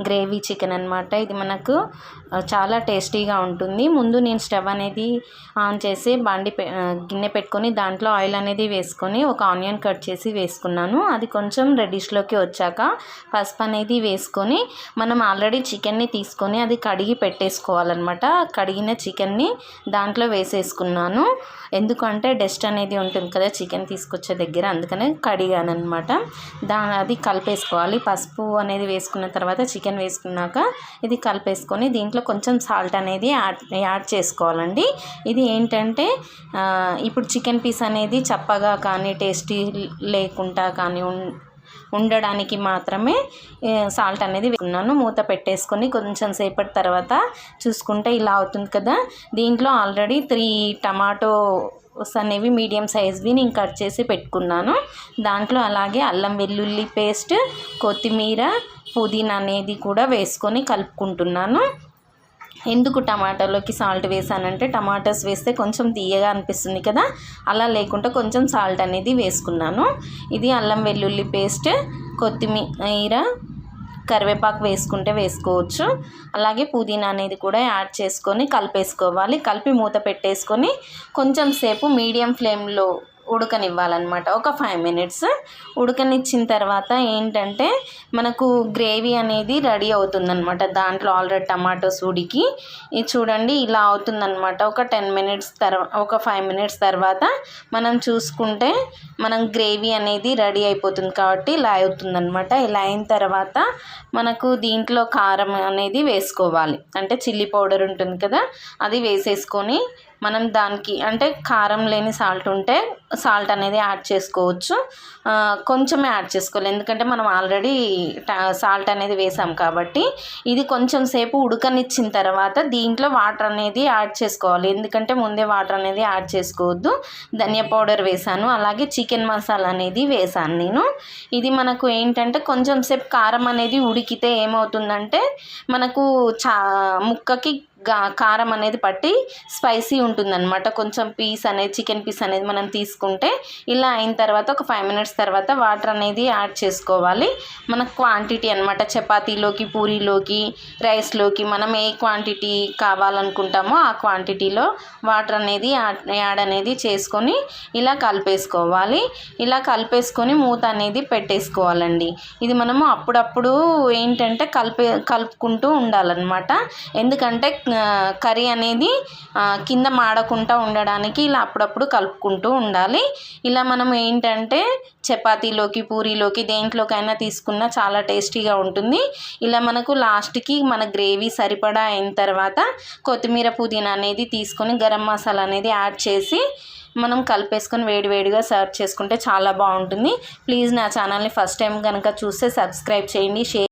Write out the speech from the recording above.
Gravy chicken అనమాట. ఇది మనకు చాలా టేస్టీగా ఉంటుంది. ముందు నేను స్టవ్ అనేది ఆన్ చేసి గిన్నె పెట్టుకొని దాంట్లో ఆయిల్ అనేది వేసుకొని ఒక ఆనియన్ కట్ చేసి వేసుకున్నాను. అది కొంచెం రెడ్డిష్లోకి వచ్చాక పసుపు అనేది వేసుకొని మనం ఆల్రెడీ చికెన్ని తీసుకొని అది కడిగి పెట్టేసుకోవాలన్నమాట. కడిగిన చికెన్ని దాంట్లో వేసేసుకున్నాను. ఎందుకంటే డస్ట్ అనేది ఉంటుంది కదా చికెన్ తీసుకొచ్చే దగ్గర, అందుకనే కడిగాను అనమాట. అది కలిపేసుకోవాలి. పసుపు అనేది వేసుకున్న తర్వాత చికెన్ వేసుకున్నాక ఇది కలిపేసుకొని దీంట్లో కొంచెం సాల్ట్ అనేది యాడ్ చేసుకోవాలండి. ఇది ఏంటంటే ఇప్పుడు చికెన్ పీస్ అనేది చప్పగా కానీ టేస్టీ లేకుండా కానీ ఉండడానికి మాత్రమే సాల్ట్ అనేది వేసుకున్నాను. మూత పెట్టేసుకొని కొంచెం సేపటి తర్వాత చూసుకుంటే ఇలా అవుతుంది కదా. దీంట్లో ఆల్రెడీ 3 టమాటోస్ అనేవి మీడియం సైజ్వి నేను కట్ చేసి పెట్టుకున్నాను. దాంట్లో అలాగే అల్లం వెల్లుల్లి పేస్ట్, కొత్తిమీర, పుదీనా అనేది కూడా వేసుకొని కలుపుకుంటున్నాను. ఎందుకు టమాటాలోకి సాల్ట్ వేసానంటే టమాటాస్ వేస్తే కొంచెం తీయగా అనిపిస్తుంది కదా, అలా లేకుండా కొంచెం సాల్ట్ అనేది వేసుకున్నాను. ఇది అల్లం వెల్లుల్లి పేస్ట్, కొత్తిమీర, కరివేపాకు వేసుకుంటే వేసుకోవచ్చు. అలాగే పుదీనా అనేది కూడా యాడ్ చేసుకొని కలిపేసుకోవాలి. కలిపి మూత పెట్టేసుకొని కొంచెం సేపు మీడియం ఫ్లేమ్లో ఉడకనివ్వాలన్నమాట. ఒక 5 మినిట్స్ ఉడకనిచ్చిన తర్వాత ఏంటంటే మనకు గ్రేవీ అనేది రెడీ అవుతుందన్నమాట. దాంట్లో ఆల్రెడీ టమాటోస్ ఉడికి ఇది చూడండి ఇలా అవుతుందన్నమాట. ఒక 5 మినిట్స్ తర్వాత మనం చూసుకుంటే మనం గ్రేవీ అనేది రెడీ అయిపోతుంది కాబట్టి ఇలా అవుతుందన్నమాట. ఇలా అయిన తర్వాత మనకు దీంట్లో కారం అనేది వేసుకోవాలి. అంటే చిల్లీ పౌడర్ ఉంటుంది కదా, అది వేసేసుకొని మనం దానికి అంటే కారం లేని సాల్ట్ ఉంటే సాల్ట్ అనేది యాడ్ చేసుకోవచ్చు. కొంచెమే యాడ్ చేసుకోవాలి, ఎందుకంటే మనం ఆల్రెడీ సాల్ట్ అనేది వేసాం కాబట్టి. ఇది కొంచెం సేపు ఉడకనిచ్చిన తర్వాత దీంట్లో వాటర్ అనేది యాడ్ చేసుకోవాలి, ఎందుకంటే ముందే వాటర్ అనేది యాడ్ చేసుకోవద్దు. ధనియా పౌడర్ వేసాను, అలాగే చికెన్ మసాలా అనేది వేసాను నేను. ఇది మనకు ఏంటంటే కొంచెం సేపు కారం అనేది ఉడికితే ఏమవుతుందంటే మనకు ముక్కకి కారం అనేది పట్టి స్పైసీ ఉంటుందన్నమాట. కొంచెం చికెన్ పీస్ అనేది మనం తీసుకుంటే ఇలా అయిన తర్వాత ఒక 5 మినిట్స్ తర్వాత వాటర్ అనేది యాడ్ చేసుకోవాలి. మన క్వాంటిటీ అనమాట. చపాతీలోకి, పూరీలోకి, రైస్లోకి మనం ఏ క్వాంటిటీ కావాలనుకుంటామో ఆ క్వాంటిటీలో వాటర్ అనేది యాడ్ అనేది చేసుకొని ఇలా కలిపేసుకోవాలి. ఇలా కలిపేసుకొని మూత అనేది పెట్టేసుకోవాలండి. ఇది మనము అప్పుడప్పుడు ఏంటంటే కలుపుకుంటూ ఉండాలన్నమాట. ఎందుకంటే కర్రీ అనేది కింద మాడకుండా ఉండడానికి ఇలా అప్పుడప్పుడు కలుపుకుంటూ ఉండాలి. ఇలా మనం ఏంటంటే చపాతీలోకి, పూరీలోకి, దేంట్లోకైనా తీసుకున్నా చాలా టేస్టీగా ఉంటుంది. ఇలా మనకు లాస్ట్కి మన గ్రేవీ సరిపడా అయిన తర్వాత కొత్తిమీర, పుదీనా అనేది తీసుకొని గరం మసాలా అనేది యాడ్ చేసి మనం కలిపేసుకొని వేడివేడిగా సర్వ్ చేసుకుంటే చాలా బాగుంటుంది. ప్లీజ్ నా ఛానల్ని ఫస్ట్ టైం కనుక చూస్తే సబ్స్క్రైబ్ చేయండి, షేర్